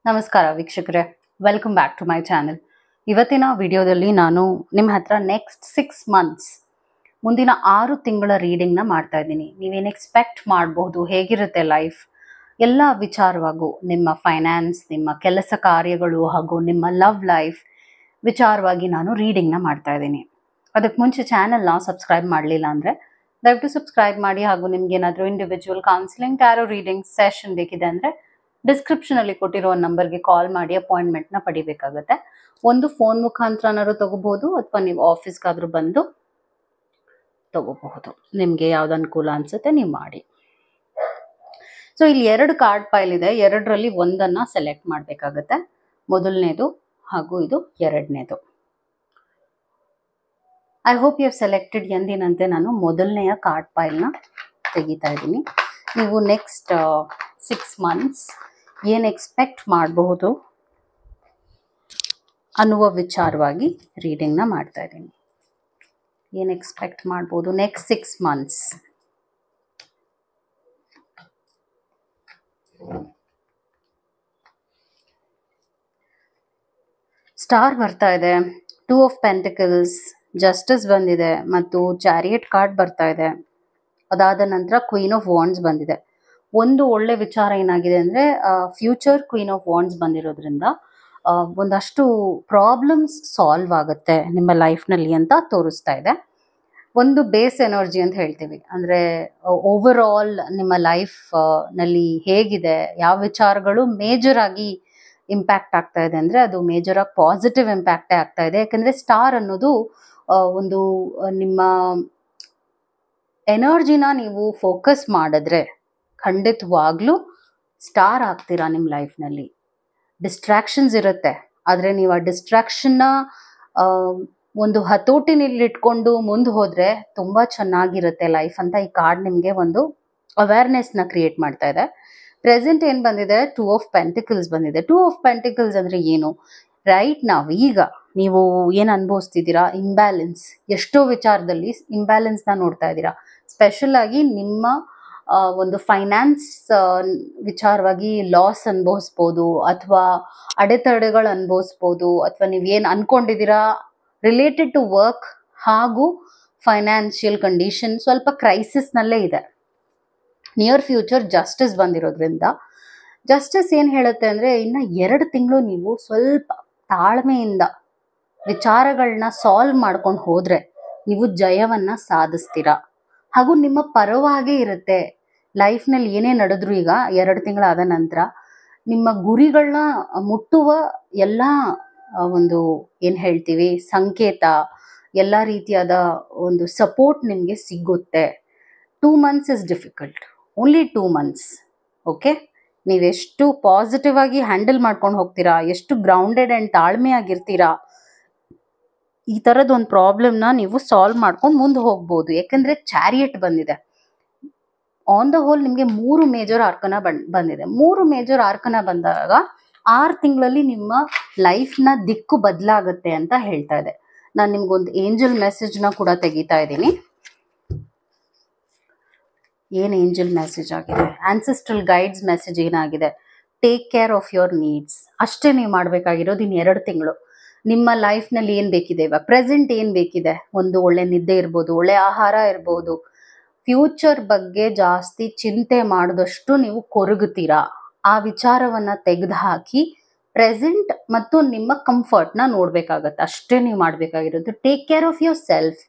ನಮಸ್ಕಾರ ವೀಕ್ಷಕರೇ, welcome back to my channel. ಇವತ್ತಿನ ವಿಡಿಯೋದಲ್ಲಿ ನಾನು ನಿಮ್ಮ ಹತ್ರ ನೆಕ್ಸ್ಟ್ 6 ಮಂತ್ಸ್ ಮುಂದಿನ 6 ತಿಂಗಳ ರೀಡಿಂಗ್ನ ಮಾಡ್ತಾ ಇದ್ದೀನಿ. ನೀವೇನು ಎಕ್ಸ್ಪೆಕ್ಟ್ ಮಾಡಬಹುದು, ಹೇಗಿರುತ್ತೆ ಲೈಫ್, ಎಲ್ಲ ವಿಚಾರವಾಗೂ ನಿಮ್ಮ ಫೈನಾನ್ಸ್, ನಿಮ್ಮ ಕೆಲಸ ಕಾರ್ಯಗಳು ಹಾಗೂ ನಿಮ್ಮ ಲವ್ ಲೈಫ್ ವಿಚಾರವಾಗಿ ನಾನು ರೀಡಿಂಗ್ನ ಮಾಡ್ತಾ ಇದ್ದೀನಿ. ಅದಕ್ಕೆ ಮುಂಚೆ ಚಾನೆಲ್ನ ಸಬ್ಸ್ಕ್ರೈಬ್ ಮಾಡಲಿಲ್ಲ ಅಂದರೆ ದಯವಿಟ್ಟು ಸಬ್ಸ್ಕ್ರೈಬ್ ಮಾಡಿ. ಹಾಗೂ ನಿಮ್ಗೇನಾದರೂ individual counselling, tarot reading session ಬೇಕಿದೆ ಅಂದರೆ ಡಿಸ್ಕ್ರಿಪ್ಷನಲ್ಲಿ ಕೊಟ್ಟಿರೋ ನಂಬರ್ಗೆ ಕಾಲ್ ಮಾಡಿ ಅಪಾಯಿಂಟ್ಮೆಂಟ್ನ ಪಡಿಬೇಕಾಗುತ್ತೆ. ಒಂದು ಫೋನ್ ಮುಖಾಂತರನಾದ್ರು ತಗೋಬಹುದು ಅಥವಾ ನೀವು ಆಫೀಸ್ಗಾದ್ರೂ ಬಂದು ತಗೋಬಹುದು. ನಿಮಗೆ ಯಾವ್ದು ಅನುಕೂಲ ಅನ್ಸುತ್ತೆ ನೀವು ಮಾಡಿ. ಸೊ ಇಲ್ಲಿ 2 ಕಾರ್ಡ್ ಪೈಲ್ ಇದೆ. 2ರಲ್ಲಿ ಒಂದನ್ನು ಸೆಲೆಕ್ಟ್ ಮಾಡಬೇಕಾಗತ್ತೆ. ಮೊದಲನೇದು ಹಾಗೂ ಇದು 2ನೇದು. I hope you have selected. ಎಂದಿನಂತೆ ನಾನು ಮೊದಲನೆಯ ಕಾರ್ಡ್ ಪೈಲ್ನ ತೆಗಿತಾ ಇದ್ದೀನಿ. ನೀವು ನೆಕ್ಸ್ಟ್ 6 ಮಂತ್ಸ್ ಏನು ಎಕ್ಸ್ಪೆಕ್ಟ್ ಮಾಡಬಹುದು ಅನ್ನುವ ವಿಚಾರವಾಗಿ ರೀಡಿಂಗ್ನ ಮಾಡ್ತಾ ಇದ್ದೀನಿ. ಏನು ಎಕ್ಸ್ಪೆಕ್ಟ್ ಮಾಡ್ಬೋದು ನೆಕ್ಸ್ಟ್ 6 ಮಂತ್ಸ್. ಸ್ಟಾರ್ ಬರ್ತಾ ಇದೆ, 2 ಆಫ್ ಪೆಂಟಿಕಲ್ಸ್, ಜಸ್ಟಿಸ್ ಬಂದಿದೆ ಮತ್ತು ಚಾರಿಯಟ್ ಕಾರ್ಡ್ ಬರ್ತಾ ಇದೆ. ಅದಾದ ನಂತರ ಕ್ವೀನ್ ಆಫ್ ವಾಂಡ್ಸ್ ಬಂದಿದೆ. ಒಂದು ಒಳ್ಳೆ ವಿಚಾರ ಏನಾಗಿದೆ ಅಂದರೆ ಫ್ಯೂಚರ್ ಕ್ವೀನ್ ಆಫ್ ವಾಂಡ್ಸ್ ಬಂದಿರೋದ್ರಿಂದ ಒಂದಷ್ಟು ಪ್ರಾಬ್ಲಮ್ಸ್ ಸಾಲ್ವ್ ಆಗುತ್ತೆ ನಿಮ್ಮ ಲೈಫ್ನಲ್ಲಿ ಅಂತ ತೋರಿಸ್ತಾ ಇದೆ. ಒಂದು ಬೇಸ್ ಎನರ್ಜಿ ಅಂತ ಹೇಳ್ತೀವಿ, ಅಂದರೆ ಓವರ್ ಆಲ್ ನಿಮ್ಮ ಲೈಫ್ ನಲ್ಲಿ ಹೇಗಿದೆ, ಯಾವ ವಿಚಾರಗಳು ಮೇಜರ್ ಆಗಿ ಇಂಪ್ಯಾಕ್ಟ್ ಆಗ್ತಾ ಇದೆ ಅಂದರೆ ಅದು ಮೇಜರ್ ಆಗಿ ಪಾಸಿಟಿವ್ ಇಂಪ್ಯಾಕ್ಟೇ ಆಗ್ತಾ ಇದೆ. ಯಾಕಂದರೆ ಸ್ಟಾರ್ ಅನ್ನೋದು ಒಂದು ನಿಮ್ಮ ಎನರ್ಜಿನ ನೀವು ಫೋಕಸ್ ಮಾಡಿದ್ರೆ ಖಂಡಿತವಾಗ್ಲೂ ಸ್ಟಾರ್ ಆಗ್ತೀರಾ ನಿಮ್ಮ ಲೈಫ್ನಲ್ಲಿ. ಡಿಸ್ಟ್ರಾಕ್ಷನ್ಸ್ ಇರುತ್ತೆ, ಆದರೆ ನೀವು ಆ ಡಿಸ್ಟ್ರಾಕ್ಷನ್ನ ಒಂದು ಹತೋಟಿನಲ್ಲಿ ಇಟ್ಕೊಂಡು ಮುಂದೆ ಹೋದರೆ ತುಂಬ ಚೆನ್ನಾಗಿರುತ್ತೆ ಲೈಫ್ ಅಂತ ಈ ಕಾರ್ಡ್ ನಿಮಗೆ ಒಂದು ಅವೇರ್ನೆಸ್ನ ಕ್ರಿಯೇಟ್ ಮಾಡ್ತಾ ಇದೆ. ಪ್ರೆಸೆಂಟ್ ಏನು ಬಂದಿದೆ, 2 ಆಫ್ ಪೆಂಟಿಕಲ್ಸ್ ಬಂದಿದೆ. 2 ಆಫ್ ಪೆಂಟಿಕಲ್ಸ್ ಅಂದರೆ ಏನು, ರೈಟ್ ನಾವು ಈಗ ನೀವು ಏನು ಅನುಭವಿಸ್ತಿದ್ದೀರಾ, ಇಂಬ್ಯಾಲೆನ್ಸ್, ಎಷ್ಟೋ ವಿಚಾರದಲ್ಲಿ ಇಂಬ್ಯಾಲೆನ್ಸ್ನ ನೋಡ್ತಾ ಇದ್ದೀರಾ. ಸ್ಪೆಷಲ್ ಆಗಿ ನಿಮ್ಮ ಒಂದು ಫೈನಾನ್ಸ್ ವಿಚಾರವಾಗಿ ಲಾಸ್ ಅನುಭವಿಸ್ಬೋದು, ಅಥವಾ ಅಡೆತಡೆಗಳು ಅನುಭವಿಸ್ಬೋದು, ಅಥವಾ ನೀವೇನು ಅನ್ಕೊಂಡಿದ್ದೀರಾ ರಿಲೇಟೆಡ್ ಟು ವರ್ಕ್ ಹಾಗೂ ಫೈನಾನ್ಷಿಯಲ್ ಕಂಡೀಷನ್ ಸ್ವಲ್ಪ ಕ್ರೈಸಿಸ್ನಲ್ಲೇ ಇದೆ. ನಿಯರ್ ಫ್ಯೂಚರ್ ಜಸ್ಟಿಸ್ ಬಂದಿರೋದ್ರಿಂದ ಜಸ್ಟಿಸ್ ಏನು ಹೇಳುತ್ತೆ ಅಂದರೆ ಇನ್ನು 2 ತಿಂಗಳು ನೀವು ಸ್ವಲ್ಪ ತಾಳ್ಮೆಯಿಂದ ವಿಚಾರಗಳನ್ನ ಸಾಲ್ವ್ ಮಾಡ್ಕೊಂಡು ಹೋದರೆ ನೀವು ಜಯವನ್ನು ಸಾಧಿಸ್ತೀರಾ. ಹಾಗೂ ನಿಮ್ಮ ಪರವಾಗೇ ಇರುತ್ತೆ ಲೈಫ್ನಲ್ಲಿ ಏನೇ ನಡೆದ್ರು. ಈಗ 2 ತಿಂಗಳಾದ ನಂತರ ನಿಮ್ಮ ಗುರಿಗಳನ್ನ ಮುಟ್ಟುವ ಎಲ್ಲ ಒಂದು ಏನು ಹೇಳ್ತೀವಿ ಸಂಕೇತ, ಎಲ್ಲ ರೀತಿಯಾದ ಒಂದು ಸಪೋರ್ಟ್ ನಿಮಗೆ ಸಿಗುತ್ತೆ. 2 months is difficult, only 2 months. Okay, ನೀವೆಷ್ಟು ಪಾಸಿಟಿವ್ ಆಗಿ ಹ್ಯಾಂಡಲ್ ಮಾಡ್ಕೊಂಡು ಹೋಗ್ತೀರಾ, ಎಷ್ಟು ಗ್ರೌಂಡೆಡ್ ಆ್ಯಂಡ್ ತಾಳ್ಮೆಯಾಗಿರ್ತೀರಾ, ಈ ಥರದ್ದು ಒಂದು ಪ್ರಾಬ್ಲಮ್ನ ನೀವು ಸಾಲ್ವ್ ಮಾಡ್ಕೊಂಡು ಮುಂದೆ ಹೋಗ್ಬೋದು. ಯಾಕಂದರೆ ಚಾರಿಯಟ್ ಬಂದಿದೆ. ಆನ್ ದ ಹೋಲ್ ನಿಮಗೆ 3 ಮೇಜರ್ ಆರ್ಕನ ಬಂದಿದೆ. 3 ಮೇಜರ್ ಆರ್ಕನ ಬಂದಾಗ 6 ತಿಂಗಳಲ್ಲಿ ನಿಮ್ಮ ಲೈಫ್ನ ದಿಕ್ಕು ಬದಲಾಗುತ್ತೆ ಅಂತ ಹೇಳ್ತಾ ಇದೆ. ನಾನು ನಿಮ್ಗೊಂದು ಏಂಜಲ್ ಮೆಸೇಜ್ನ ಕೂಡ ತೆಗಿತಾ ಇದ್ದೀನಿ. ಏನು ಏಂಜಲ್ ಮೆಸೇಜ್ ಆಗಿದೆ, ಆನ್ಸೆಸ್ಟ್ರಲ್ ಗೈಡ್ಸ್ ಮೆಸೇಜ್ ಏನಾಗಿದೆ, take care of your needs. ಅಷ್ಟೇ ನೀವು ಮಾಡಬೇಕಾಗಿರೋದು ಇನ್ನು 2 ತಿಂಗಳು. ನಿಮ್ಮ ಲೈಫ್ನಲ್ಲಿ ಏನು ಬೇಕಿದೆ, ಇವಾಗ ಪ್ರೆಸೆಂಟ್ ಏನು ಬೇಕಿದೆ, ಒಂದು ಒಳ್ಳೆ ನಿದ್ದೆ ಇರ್ಬೋದು, ಒಳ್ಳೆ ಆಹಾರ ಇರ್ಬೋದು. ಫ್ಯೂಚರ್ ಬಗ್ಗೆ ಜಾಸ್ತಿ ಚಿಂತೆ ಮಾಡಿದಷ್ಟು ನೀವು ಕೊರಗುತ್ತೀರಾ. ಆ ವಿಚಾರವನ್ನು ತೆಗೆದುಹಾಕಿ ಪ್ರೆಸೆಂಟ್ ಮತ್ತು ನಿಮ್ಮ ಕಂಫರ್ಟ್ನ ನೋಡಬೇಕಾಗತ್ತೆ. ಅಷ್ಟೇ ನೀವು ಮಾಡಬೇಕಾಗಿರೋದು. Take care of yourself,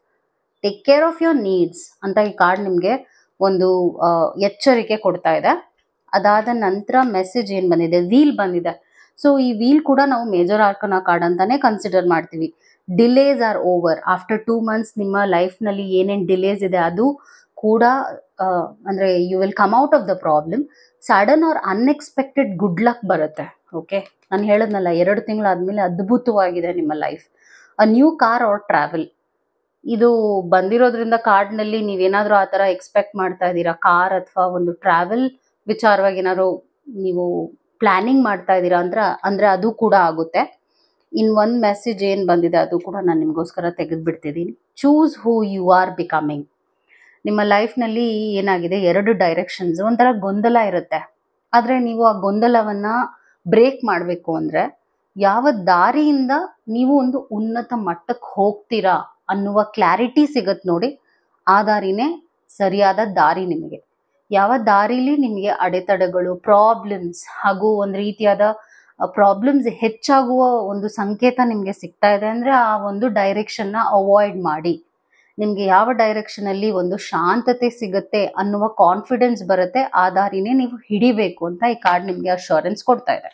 take care of your needs ಅಂತ ಈ ಕಾರ್ಡ್ ನಿಮಗೆ ಒಂದು ಎಚ್ಚರಿಕೆ ಕೊಡ್ತಾ ಇದೆ. ಅದಾದ ನಂತರ ಮೆಸೇಜ್ ಏನು ಬಂದಿದೆ, ವೀಲ್ ಬಂದಿದೆ. ಸೊ ಈ ವೀಲ್ ಕೂಡ ನಾವು ಮೇಜರ್ ಆರ್ಕನ ಕಾರ್ಡ್ ಅಂತಾನೆ ಕನ್ಸಿಡರ್ ಮಾಡ್ತೀವಿ. Delays are over. After 2 months ನಿಮ್ಮ ಲೈಫ್ನಲ್ಲಿ ಏನೇನು ಡಿಲೇಸ್ ಇದೆ ಅದು ಕೂಡ ಅಂದರೆ you will come out of the problem. Sudden or unexpected good luck ಬರುತ್ತೆ. ಓಕೆ, ನಾನು ಹೇಳಿದ್ನಲ್ಲ 2 ತಿಂಗಳಾದಮೇಲೆ ಅದ್ಭುತವಾಗಿದೆ ನಿಮ್ಮ life. A new car or travel ಇದು ಬಂದಿರೋದ್ರಿಂದ ಕಾರ್ಡ್ನಲ್ಲಿ ನೀವೇನಾದರೂ ಆ ಥರ ಎಕ್ಸ್ಪೆಕ್ಟ್ ಮಾಡ್ತಾ ಇದ್ದೀರಾ, ಕಾರ್ ಅಥವಾ ಒಂದು ಟ್ರಾವೆಲ್ ವಿಚಾರವಾಗಿ ಏನಾದ್ರು ನೀವು ಪ್ಲ್ಯಾನಿಂಗ್ ಮಾಡ್ತಾ ಇದ್ದೀರಾ ಅಂದರೆ ಅದು ಕೂಡ ಆಗುತ್ತೆ. ಇನ್ ಒಂದು ಮೆಸೇಜ್ ಏನು ಬಂದಿದೆ ಅದು ಕೂಡ ನಾನು ನಿಮಗೋಸ್ಕರ ತೆಗೆದುಬಿಡ್ತಿದ್ದೀನಿ. Choose who you are becoming. ನಿಮ್ಮ ಲೈಫ್ನಲ್ಲಿ ಏನಾಗಿದೆ, 2 ಡೈರೆಕ್ಷನ್ಸ್, ಒಂಥರ ಗೊಂದಲ ಇರುತ್ತೆ. ಆದರೆ ನೀವು ಆ ಗೊಂದಲವನ್ನು ಬ್ರೇಕ್ ಮಾಡಬೇಕು ಅಂದರೆ, ಯಾವ ದಾರಿಯಿಂದ ನೀವು ಒಂದು ಉನ್ನತ ಮಟ್ಟಕ್ಕೆ ಹೋಗ್ತೀರಾ ಅನ್ನುವ ಕ್ಲಾರಿಟಿ ಸಿಗತ್ತೆ ನೋಡಿ, ಆ ದಾರಿನೇ ಸರಿಯಾದ ದಾರಿ ನಿಮಗೆ. ಯಾವ ದಾರಿಲಿ ನಿಮಗೆ ಅಡೆತಡೆಗಳು, ಪ್ರಾಬ್ಲಮ್ಸ್ ಹಾಗೂ ಒಂದು ರೀತಿಯಾದ ಪ್ರಾಬ್ಲಮ್ಸ್ ಹೆಚ್ಚಾಗುವ ಒಂದು ಸಂಕೇತ ನಿಮಗೆ ಸಿಗ್ತಾ ಇದೆ ಅಂದರೆ ಆ ಒಂದು ಡೈರೆಕ್ಷನ್ನ ಅವಾಯ್ಡ್ ಮಾಡಿ. ನಿಮಗೆ ಯಾವ ಡೈರೆಕ್ಷನಲ್ಲಿ ಒಂದು ಶಾಂತತೆ ಸಿಗುತ್ತೆ ಅನ್ನುವ ಕಾನ್ಫಿಡೆನ್ಸ್ ಬರುತ್ತೆ, ಆ ದಾರಿನೇ ನೀವು ಹಿಡಿಬೇಕು ಅಂತ ಈ ಕಾರ್ಡ್ ನಿಮಗೆ ಅಶ್ಯೂರೆನ್ಸ್ ಕೊಡ್ತಾ ಇದೆ.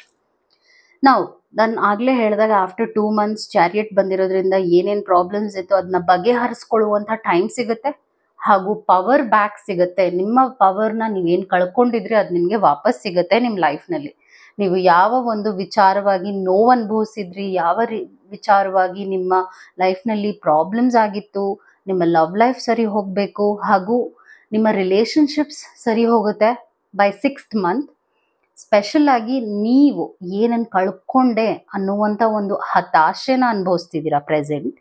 ನಾವು ನಾನು ಆಗಲೇ ಹೇಳಿದಾಗ ಆಫ್ಟರ್ 2 months ಚಾರಿಯಟ್ ಬಂದಿರೋದ್ರಿಂದ ಏನೇನು ಪ್ರಾಬ್ಲಮ್ಸ್ ಇತ್ತು ಅದನ್ನ ಬಗೆಹರಿಸ್ಕೊಳ್ಳುವಂಥ ಟೈಮ್ ಸಿಗುತ್ತೆ, ಹಾಗೂ ಪವರ್ ಬ್ಯಾಕ್ ಸಿಗುತ್ತೆ. ನಿಮ್ಮ ಪವರ್ನ ನೀವೇನು ಕಳ್ಕೊಂಡಿದ್ರಿ ಅದು ನಿಮಗೆ ವಾಪಸ್ ಸಿಗುತ್ತೆ ನಿಮ್ಮ ಲೈಫ್ನಲ್ಲಿ. ನೀವು ಯಾವ ಒಂದು ವಿಚಾರವಾಗಿ ನೋವು ಅನುಭವಿಸಿದ್ರಿ, ಯಾವ ವಿಚಾರವಾಗಿ ನಿಮ್ಮ ಲೈಫ್ನಲ್ಲಿ ಪ್ರಾಬ್ಲಮ್ಸ್ ಆಗಿತ್ತು, ನಿಮ್ಮ ಲವ್ ಲೈಫ್ ಸರಿ ಹೋಗಬೇಕು ಹಾಗೂ ನಿಮ್ಮ ರಿಲೇಷನ್ಶಿಪ್ಸ್ ಸರಿ ಹೋಗುತ್ತೆ ಬೈ 6th month. ಸ್ಪೆಷಲ್ ಆಗಿ ನೀವು ಏನನ್ನು ಕಳ್ಕೊಂಡೆ ಅನ್ನುವಂಥ ಒಂದು ಹತಾಶೆನ ಅನುಭವಿಸ್ತಿದ್ದೀರಾ ಪ್ರೆಸೆಂಟ್,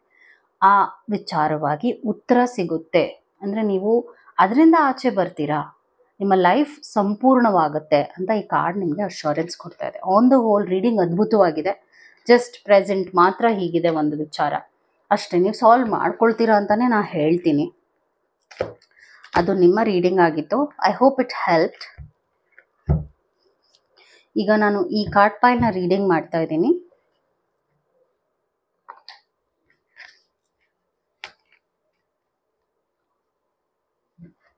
ಆ ವಿಚಾರವಾಗಿ ಉತ್ತರ ಸಿಗುತ್ತೆ. ಅಂದರೆ ನೀವು ಅದರಿಂದ ಆಚೆ ಬರ್ತೀರಾ, ನಿಮ್ಮ ಲೈಫ್ ಸಂಪೂರ್ಣವಾಗುತ್ತೆ ಅಂತ ಈ ಕಾರ್ಡ್ ನಿಮಗೆ ಅಶ್ಯೂರೆನ್ಸ್ ಕೊಡ್ತಾ ಇದೆ. ಆನ್ ದ ಹೋಲ್ ರೀಡಿಂಗ್ ಅದ್ಭುತವಾಗಿದೆ. ಜಸ್ಟ್ ಪ್ರೆಸೆಂಟ್ ಮಾತ್ರ ಹೀಗಿದೆ ಒಂದು ವಿಚಾರ ಅಷ್ಟೇ, ನೀವು ಸಾಲ್ವ್ ಮಾಡ್ಕೊಳ್ತೀರಾ ಅಂತಲೇ ನಾನು ಹೇಳ್ತೀನಿ. ಅದು ನಿಮ್ಮ ರೀಡಿಂಗ್ ಆಗಿತ್ತು. I hope it helped. ಈಗ ನಾನು ಈ ಕಾರ್ಡ್ ಪೈಲ್ನ ರೀಡಿಂಗ್ ಮಾಡ್ತಾ ಇದ್ದೀನಿ.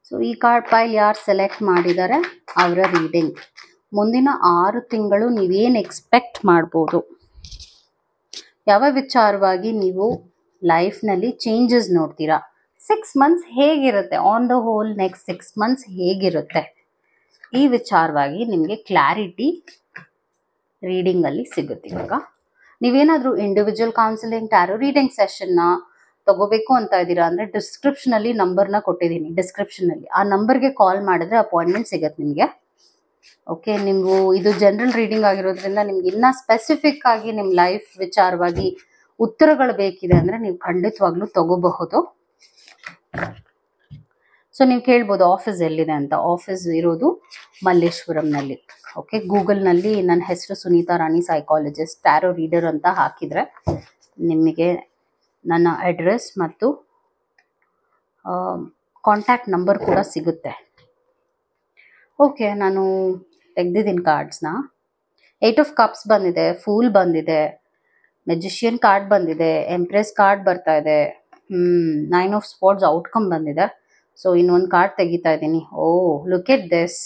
ಸೊ ಈ ಕಾರ್ಡ್ ಪೈಲ್ ಯಾರು ಸೆಲೆಕ್ಟ್ ಮಾಡಿದ್ದಾರೆ ಅವರ ರೀಡಿಂಗ್. ಮುಂದಿನ 6 ತಿಂಗಳು ನೀವೇನು ಎಕ್ಸ್ಪೆಕ್ಟ್ ಮಾಡ್ಬೋದು, ಯಾವ ವಿಚಾರವಾಗಿ ನೀವು ಲೈಫ್ನಲ್ಲಿ ಚೇಂಜಸ್ ನೋಡ್ತೀರಾ, 6 months ಹೇಗಿರುತ್ತೆ, on the whole next 6 months ಹೇಗಿರುತ್ತೆ, ಈ ವಿಚಾರವಾಗಿ ನಿಮಗೆ ಕ್ಲಾರಿಟಿ ರೀಡಿಂಗಲ್ಲಿ ಸಿಗುತ್ತೆ. ಇವಾಗ ನೀವೇನಾದರೂ ಇಂಡಿವಿಜುವಲ್ ಕೌನ್ಸಿಲಿಂಗ್, ಟ್ಯಾರೋ ರೀಡಿಂಗ್ ಸೆಷನ್ನ ತಗೋಬೇಕು ಅಂತ ಇದ್ದೀರಾ ಅಂದರೆ ಡಿಸ್ಕ್ರಿಪ್ಷನಲ್ಲಿ ನಂಬರ್ನ ಕೊಟ್ಟಿದ್ದೀನಿ. ಡಿಸ್ಕ್ರಿಪ್ಷನಲ್ಲಿ ಆ ನಂಬರ್ಗೆ ಕಾಲ್ ಮಾಡಿದ್ರೆ ಅಪಾಯಿಂಟ್ಮೆಂಟ್ ಸಿಗುತ್ತೆ ನಿಮಗೆ. ಓಕೆ, ನೀವು ಇದು ಜನರಲ್ ರೀಡಿಂಗ್ ಆಗಿರೋದ್ರಿಂದ ನಿಮ್ಗೆ ಇನ್ನೂ ಸ್ಪೆಸಿಫಿಕ್ ಆಗಿ ನಿಮ್ಮ ಲೈಫ್ ವಿಚಾರವಾಗಿ ಉತ್ತರಗಳು ಬೇಕಿದೆ ಅಂದರೆ ನೀವು ಖಂಡಿತವಾಗ್ಲೂ ತಗೋಬಹುದು. ಸೊ ನೀವು ಕೇಳ್ಬೋದು ಆಫೀಸ್ ಎಲ್ಲಿದೆ ಅಂತ. ಆಫೀಸ್ ಇರೋದು ಮಲ್ಲೇಶ್ವರಂನಲ್ಲಿ. ಓಕೆ, ಗೂಗಲ್ನಲ್ಲಿ ನನ್ನ ಹೆಸರು ಸುನೀತಾ ರಾಣಿ ಸೈಕಾಲಜಿಸ್ಟ್ ಟ್ಯಾರೋ ರೀಡರ್ ಅಂತ ಹಾಕಿದರೆ ನಿಮಗೆ ನನ್ನ ಅಡ್ರೆಸ್ ಮತ್ತು ಕಾಂಟ್ಯಾಕ್ಟ್ ನಂಬರ್ ಕೂಡ ಸಿಗುತ್ತೆ. ಓಕೆ, ನಾನು ತೆಗ್ದಿದ್ದೀನಿ ಕಾರ್ಡ್ಸ್ನ. 8 of Cups ಬಂದಿದೆ, ಫೂಲ್ ಬಂದಿದೆ, ಮೆಜಿಷಿಯನ್ ಕಾರ್ಡ್ ಬಂದಿದೆ, ಎಂಪ್ರೆಸ್ ಕಾರ್ಡ್ ಬರ್ತಾ ಇದೆ, 9 of Swords ಔಟ್ಕಮ್ ಬಂದಿದೆ. ಸೊ ಇನ್ನೊಂದು ಕಾರ್ಡ್ ತೆಗಿತಾ ಇದ್ದೀನಿ. ಓ ಲುಕ್ ಎಟ್ ದಿಸ್.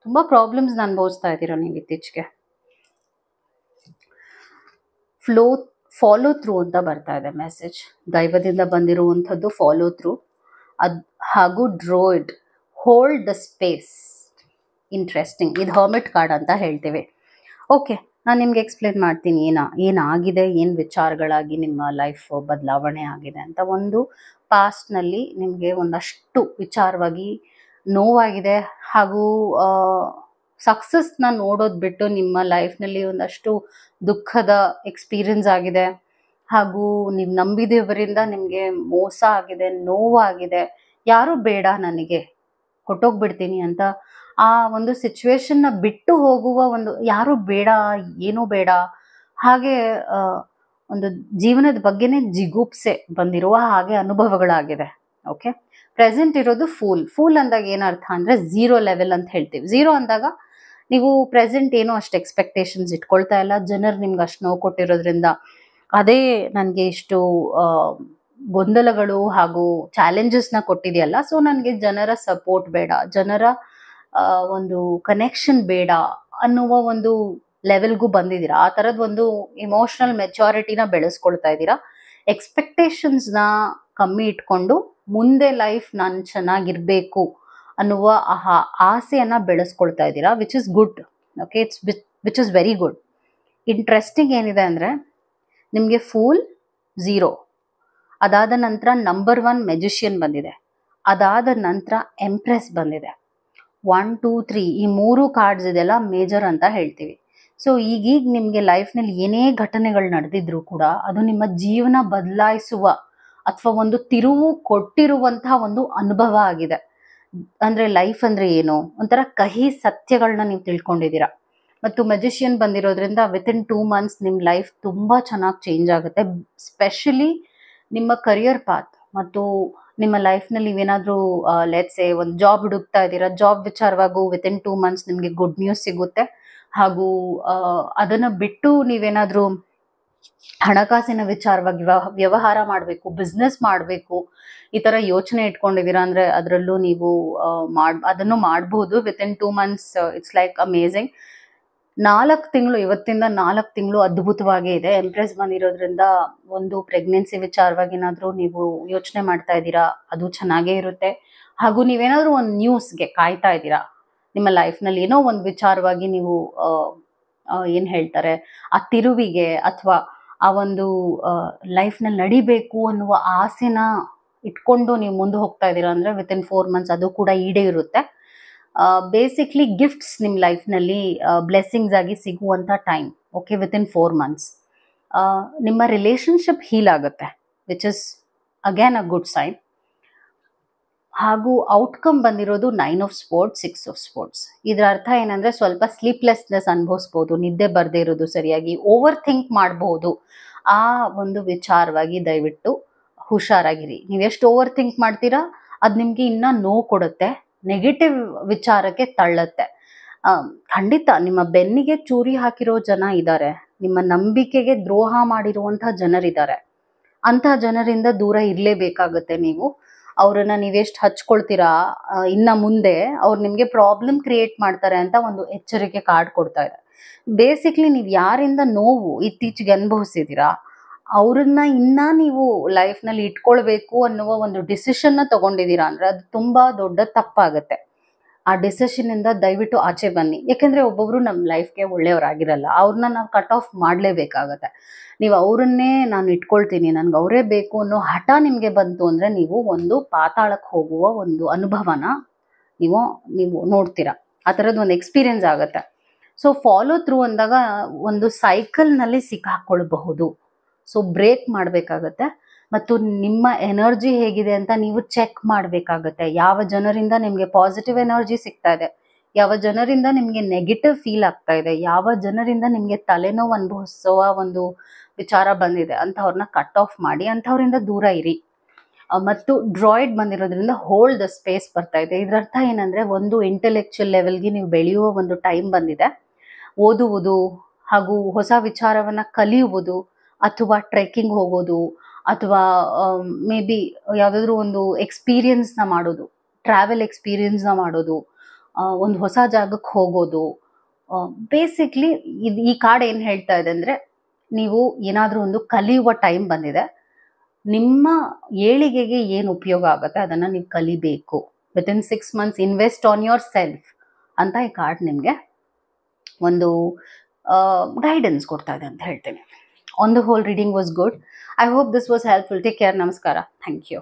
ತುಂಬ ಪ್ರಾಬ್ಲಮ್ಸ್ನ ಅನುಭವಿಸ್ತಾ ಇದ್ದೀರಾ ನೀವು ಇತ್ತೀಚೆಗೆ. ಫಾಲೋ ಥ್ರೂ ಅಂತ ಬರ್ತಾ ಇದೆ ಮೆಸೇಜ್. ದೈವದಿಂದ ಬಂದಿರುವಂಥದ್ದು ಫಾಲೋ ಥ್ರೂ. ಹಾಗೂ ಡ್ರೋಯ್ಡ್, ಹೋಲ್ಡ್ ದ ಸ್ಪೇಸ್. ಇಂಟ್ರೆಸ್ಟಿಂಗ್. ಇದು ಹರ್ಮಿಟ್ ಕಾರ್ಡ್ ಅಂತ ಹೇಳ್ತೀವಿ. ಓಕೆ, ನಾನು ನಿಮ್ಗೆ ಎಕ್ಸ್ಪ್ಲೇನ್ ಮಾಡ್ತೀನಿ ಏನಾಗಿದೆ, ಏನು ವಿಚಾರಗಳಾಗಿ ನಿಮ್ಮ ಲೈಫ್ ಬದಲಾವಣೆ ಆಗಿದೆ ಅಂತ. ಒಂದು ಪಾಸ್ಟ್ನಲ್ಲಿ ನಿಮಗೆ ಒಂದಷ್ಟು ವಿಚಾರವಾಗಿ ನೋವಾಗಿದೆ, ಹಾಗೂ ಸಕ್ಸಸ್ನ ನೋಡೋದು ಬಿಟ್ಟು ನಿಮ್ಮ ಲೈಫ್ನಲ್ಲಿ ಒಂದಷ್ಟು ದುಃಖದ ಎಕ್ಸ್ಪೀರಿಯನ್ಸ್ ಆಗಿದೆ, ಹಾಗೂ ನೀವು ನಂಬಿದವರಿಂದ ನಿಮಗೆ ಮೋಸ ಆಗಿದೆ, ನೋವಾಗಿದೆ, ಯಾರೂ ಬೇಡ ನನಗೆ ಹೊಟ್ಟೋಗ್ಬಿಡ್ತೀನಿ ಅಂತ ಆ ಒಂದು ಸಿಚುವೇಶನ್ನ ಬಿಟ್ಟು ಹೋಗುವ ಒಂದು ಯಾರೂ ಬೇಡ, ಏನೂ ಬೇಡ, ಹಾಗೆ ಒಂದು ಜೀವನದ ಬಗ್ಗೆನೇ ಜಿಗುಪ್ಸೆ ಬಂದಿರುವ ಹಾಗೆ ಅನುಭವಗಳಾಗಿದೆ. ಓಕೆ, ಪ್ರೆಸೆಂಟ್ ಇರೋದು ಫೂಲ್ ಅಂದಾಗ ಏನರ್ಥ ಅಂದರೆ 0 ಲೆವೆಲ್ ಅಂತ ಹೇಳ್ತೀವಿ. 0 ಅಂದಾಗ ನೀವು ಪ್ರೆಸೆಂಟ್ ಏನೋ ಅಷ್ಟು ಎಕ್ಸ್ಪೆಕ್ಟೇಷನ್ಸ್ ಇಟ್ಕೊಳ್ತಾ ಇಲ್ಲ, ಜನರು ನಿಮ್ಗೆ ಅಷ್ಟು ನೋವು ಕೊಟ್ಟಿರೋದ್ರಿಂದ ಅದೇ ನನಗೆ ಇಷ್ಟು ಗೊಂದಲಗಳು ಹಾಗೂ ಚಾಲೆಂಜಸ್ನ ಕೊಟ್ಟಿದೆಯಲ್ಲ, ಸೊ ನನಗೆ ಜನರ ಸಪೋರ್ಟ್ ಬೇಡ, ಜನರ ಒಂದು ಕನೆಕ್ಷನ್ ಬೇಡ ಅನ್ನುವ ಒಂದು ಲೆವೆಲ್ಗೂ ಬಂದಿದ್ದೀರಾ. ಆ ಥರದ್ದು ಒಂದು ಇಮೋಷ್ನಲ್ ಮೆಚ್ಯೂರಿಟಿನ ಬೆಳೆಸ್ಕೊಳ್ತಾ ಇದ್ದೀರಾ. ಎಕ್ಸ್ಪೆಕ್ಟೇಷನ್ಸ್ನ ಕಮ್ಮಿ ಇಟ್ಕೊಂಡು ಮುಂದೆ ಲೈಫ್ ನಾನು ಚೆನ್ನಾಗಿರಬೇಕು ಅನ್ನುವ ಆಸೆಯನ್ನು ಬೆಳೆಸ್ಕೊಳ್ತಾ ಇದ್ದೀರಾ, which is good. Okay, which is very good. Interesting ಏನಿದೆ ಅಂದರೆ ನಿಮಗೆ ಫೂಲ್ 0, ಅದಾದ ನಂತರ ನಂಬರ್ 1 ಮೆಜಿಷಿಯನ್ ಬಂದಿದೆ, ಅದಾದ ನಂತರ ಎಂಪ್ರೆಸ್ ಬಂದಿದೆ. 1, 2, 3 ಈ 3 ಕಾರ್ಡ್ಸ್ ಇದೆಲ್ಲ ಮೇಜರ್ ಅಂತ ಹೇಳ್ತೀವಿ. ಸೊ ಈಗೀಗ ನಿಮಗೆ ಲೈಫ್ನಲ್ಲಿ ಏನೇ ಘಟನೆಗಳು ನಡೆದಿದ್ರು ಕೂಡ ಅದು ನಿಮ್ಮ ಜೀವನ ಬದಲಾಯಿಸುವ ಅಥವಾ ಒಂದು ತಿರುವು ಕೊಟ್ಟಿರುವಂತಹ ಒಂದು ಅನುಭವ ಆಗಿದೆ. ಅಂದರೆ ಲೈಫ್ ಅಂದರೆ ಏನು, ಒಂಥರ ಕಹಿ ಸತ್ಯಗಳನ್ನ ನೀವು ತಿಳ್ಕೊಂಡಿದ್ದೀರಾ. ಮತ್ತು ಮೆಜಿಷಿಯನ್ ಬಂದಿರೋದ್ರಿಂದ ವಿತಿನ್ 2 ಮಂತ್ಸ್ ನಿಮ್ಮ ಲೈಫ್ ತುಂಬ ಚೆನ್ನಾಗಿ ಚೇಂಜ್ ಆಗುತ್ತೆ. ಸ್ಪೆಷಲಿ ನಿಮ್ಮ ಕರಿಯರ್ ಪಾತ್ ಮತ್ತು ನಿಮ್ಮ ಲೈಫ್ನಲ್ಲಿ ನೀವೇನಾದರೂ ಲೆಟ್ಸೆ ಒಂದು ಜಾಬ್ ಹುಡುಕ್ತಾ ಇದ್ದೀರಾ, ಜಾಬ್ ವಿಚಾರವಾಗೂ ವಿತಿನ್ 2 ಮಂತ್ಸ್ ನಿಮಗೆ ಗುಡ್ ನ್ಯೂಸ್ ಸಿಗುತ್ತೆ. ಹಾಗೂ ಅದನ್ನು ಬಿಟ್ಟು ನೀವೇನಾದರೂ ಹಣಕಾಸಿನ ವಿಚಾರವಾಗಿ ವ್ಯವಹಾರ ಮಾಡಬೇಕು, ಬಿಸ್ನೆಸ್ ಮಾಡಬೇಕು, ಈ ಥರ ಯೋಚನೆ ಇಟ್ಕೊಂಡಿದ್ದೀರಾ ಅಂದರೆ ಅದರಲ್ಲೂ ನೀವು ಅದನ್ನು ಮಾಡ್ಬೋದು within 2 months. It's like amazing. 4 ತಿಂಗಳು, ಇವತ್ತಿಂದ 4 ತಿಂಗಳು ಅದ್ಭುತವಾಗೇ ಇದೆ. ಎಂಪ್ರೆಸ್ ಬಂದಿರೋದ್ರಿಂದ ಒಂದು ಪ್ರೆಗ್ನೆನ್ಸಿ ವಿಚಾರವಾಗಿ ಏನಾದರೂ ನೀವು ಯೋಚನೆ ಮಾಡ್ತಾ ಇದ್ದೀರಾ, ಅದು ಚೆನ್ನಾಗೇ ಇರುತ್ತೆ. ಹಾಗೂ ನೀವೇನಾದರೂ ಒಂದು ನ್ಯೂಸ್ಗೆ ಕಾಯ್ತಾ ಇದ್ದೀರಾ, ನಿಮ್ಮ ಲೈಫ್ನಲ್ಲಿ ಏನೋ ಒಂದು ವಿಚಾರವಾಗಿ ನೀವು ಏನು ಹೇಳ್ತಾರೆ ಆ ತಿರುವಿಗೆ ಅಥವಾ ಆ ಒಂದು ಲೈಫ್ನಲ್ಲಿ ನಡಿಬೇಕು ಅನ್ನುವ ಆಸೆನ ಇಟ್ಕೊಂಡು ನೀವು ಮುಂದೆ ಹೋಗ್ತಾ ಇದ್ದೀರಾ ಅಂದರೆ ವಿತಿನ್ 4 ಮಂತ್ಸ್ ಅದು ಕೂಡ ಈಡೇರುತ್ತೆ. ಬೇಸಿಕ್ಲಿ ಗಿಫ್ಟ್ಸ್ ನಿಮ್ಮ ಲೈಫ್ನಲ್ಲಿ ಬ್ಲೆಸ್ಸಿಂಗ್ಸ್ ಆಗಿ ಸಿಗುವಂಥ ಟೈಮ್. ಓಕೆ, ವಿತಿನ್ 4 ಮಂತ್ಸ್ ನಿಮ್ಮ ರಿಲೇಶನ್ಶಿಪ್ ಹೀಲ್ ಆಗುತ್ತೆ, which is again a good sign. ಹಾಗೂ ಔಟ್ಕಮ್ ಬಂದಿರೋದು 9 ಆಫ್ ಸ್ಪೋರ್ಟ್ಸ್, 6 ಆಫ್ ಸ್ಪೋರ್ಟ್ಸ್. ಇದರ ಅರ್ಥ ಏನಂದರೆ ಸ್ವಲ್ಪ ಸ್ಲೀಪ್ಲೆಸ್ನೆಸ್ ಅನುಭವಿಸ್ಬೋದು, ನಿದ್ದೆ ಬರದೇ ಇರೋದು ಸರಿಯಾಗಿ, ಓವರ್ ಥಿಂಕ್ ಮಾಡಬಹುದು. ಆ ಒಂದು ವಿಚಾರವಾಗಿ ದಯವಿಟ್ಟು ಹುಷಾರಾಗಿರಿ. ನೀವು ಎಷ್ಟು ಓವರ್ ಥಿಂಕ್ ಮಾಡ್ತೀರಾ ಅದು ನಿಮಗೆ ಇನ್ನೂ ನೋವು ಕೊಡುತ್ತೆ, ನೆಗೆಟಿವ್ ವಿಚಾರಕ್ಕೆ ತಳ್ಳುತ್ತೆ. ಖಂಡಿತ ನಿಮ್ಮ ಬೆನ್ನಿಗೆ ಚೂರಿ ಹಾಕಿರೋ ಜನ ಇದ್ದಾರೆ, ನಿಮ್ಮ ನಂಬಿಕೆಗೆ ದ್ರೋಹ ಮಾಡಿರುವಂಥ ಜನರಿದ್ದಾರೆ. ಅಂಥ ಜನರಿಂದ ದೂರ ಇರಲೇಬೇಕಾಗುತ್ತೆ ನೀವು. ಅವರನ್ನು ನೀವೆಷ್ಟು ಹಚ್ಕೊಳ್ತೀರಾ, ಇನ್ನು ಮುಂದೆ ಅವ್ರು ನಿಮಗೆ ಪ್ರಾಬ್ಲಮ್ ಕ್ರಿಯೇಟ್ ಮಾಡ್ತಾರೆ ಅಂತ ಒಂದು ಎಚ್ಚರಿಕೆ ಕಾರ್ಡ್ ಕೊಡ್ತಾ ಇದೆ. ಬೇಸಿಕ್ಲಿ ನೀವು ಯಾರಿಂದ ನೋವು ಇತ್ತೀಚೆಗೆ ಅನುಭವಿಸಿದ್ದೀರಾ ಅವ್ರನ್ನ ಇನ್ನೂ ನೀವು ಲೈಫ್ನಲ್ಲಿ ಇಟ್ಕೊಳ್ಬೇಕು ಅನ್ನುವ ಒಂದು ಡಿಸಿಷನ್ನ ತೊಗೊಂಡಿದ್ದೀರಾ ಅಂದರೆ ಅದು ತುಂಬ ದೊಡ್ಡ ತಪ್ಪಾಗುತ್ತೆ. ಆ ಡಿಸಿಷನಿಂದ ದಯವಿಟ್ಟು ಆಚೆ ಬನ್ನಿ. ಯಾಕೆಂದರೆ ಒಬ್ಬೊಬ್ಬರು ನಮ್ಮ ಲೈಫ್ಗೆ ಒಳ್ಳೆಯವರಾಗಿರಲ್ಲ, ಅವ್ರನ್ನ ನಾವು ಕಟ್ ಆಫ್ ಮಾಡಲೇಬೇಕಾಗತ್ತೆ. ನೀವು ಅವರನ್ನೇ ನಾನು ಇಟ್ಕೊಳ್ತೀನಿ, ನನಗೆ ಅವರೇ ಬೇಕು ಅನ್ನೋ ಹಠ ನಿಮಗೆ ಬಂತು ಅಂದರೆ ನೀವು ಒಂದು ಪಾತಾಳಕ್ಕೆ ಹೋಗುವ ಒಂದು ಅನುಭವನ ನೀವು ನೋಡ್ತೀರಾ. ಆ ಥರದ್ದು ಒಂದು ಎಕ್ಸ್ಪೀರಿಯನ್ಸ್ ಆಗುತ್ತೆ. ಸೊ ಫಾಲೋ ಥ್ರೂ ಅಂದಾಗ ಒಂದು ಸೈಕಲ್ನಲ್ಲಿ ಸಿಕ್ಕಾಕ್ಕೊಳ್ಬಹುದು. ಸೊ ಬ್ರೇಕ್ ಮಾಡಬೇಕಾಗತ್ತೆ ಮತ್ತು ನಿಮ್ಮ ಎನರ್ಜಿ ಹೇಗಿದೆ ಅಂತ ನೀವು ಚೆಕ್ ಮಾಡಬೇಕಾಗತ್ತೆ. ಯಾವ ಜನರಿಂದ ನಿಮಗೆ ಪಾಸಿಟಿವ್ ಎನರ್ಜಿ ಸಿಗ್ತಾ ಇದೆ, ಯಾವ ಜನರಿಂದ ನಿಮಗೆ ನೆಗೆಟಿವ್ ಫೀಲ್ ಆಗ್ತಾ ಇದೆ, ಯಾವ ಜನರಿಂದ ನಿಮಗೆ ತಲೆನೋವು ಅನುಭವಿಸುವ ಒಂದು ವಿಚಾರ ಬಂದಿದೆ ಅಂಥವ್ರನ್ನ ಕಟ್ ಆಫ್ ಮಾಡಿ, ಅಂಥವ್ರಿಂದ ದೂರ ಇರಿ. ಮತ್ತು ಡ್ರಾಯ್ಡ್ ಬಂದಿರೋದ್ರಿಂದ ಹೋಲ್ಡ್ ದ ಸ್ಪೇಸ್ ಬರ್ತಾ ಇದೆ. ಇದರ ಅರ್ಥ ಏನಂದರೆ ಒಂದು ಇಂಟೆಲೆಕ್ಚುಯಲ್ ಲೆವೆಲ್ಗೆ ನೀವು ಬೆಳೆಯುವ ಒಂದು ಟೈಮ್ ಬಂದಿದೆ. ಓದುವುದು ಹಾಗೂ ಹೊಸ ವಿಚಾರವನ್ನು ಕಲಿಯುವುದು ಅಥವಾ ಟ್ರೆಕ್ಕಿಂಗ್ ಹೋಗೋದು ಅಥವಾ ಮೇ ಬಿ ಯಾವುದಾದ್ರೂ ಒಂದು ಎಕ್ಸ್ಪೀರಿಯನ್ಸ್ನ ಮಾಡೋದು, ಟ್ರಾವೆಲ್ ಎಕ್ಸ್ಪೀರಿಯನ್ಸ್ನ ಮಾಡೋದು, ಒಂದು ಹೊಸ ಜಾಗಕ್ಕೆ ಹೋಗೋದು. ಬೇಸಿಕ್ಲಿ ಈ ಕಾರ್ಡ್ ಏನು ಹೇಳ್ತಾ ಇದೆ ಅಂದರೆ ನೀವು ಏನಾದರೂ ಒಂದು ಕಲಿಯುವ ಟೈಮ್ ಬಂದಿದೆ. ನಿಮ್ಮ ಏಳಿಗೆಗೆ ಏನು ಉಪಯೋಗ ಆಗುತ್ತೆ ಅದನ್ನು ನೀವು ಕಲಿಬೇಕು. Within 6 months invest on your self ಅಂತ ಈ ಕಾರ್ಡ್ ನಿಮಗೆ ಒಂದು ಗೈಡೆನ್ಸ್ ಕೊಡ್ತಾ ಇದೆ ಅಂತ ಹೇಳ್ತೀನಿ. On the whole, reading was good. I hope this was helpful. Take care. Namaskara. Thank you.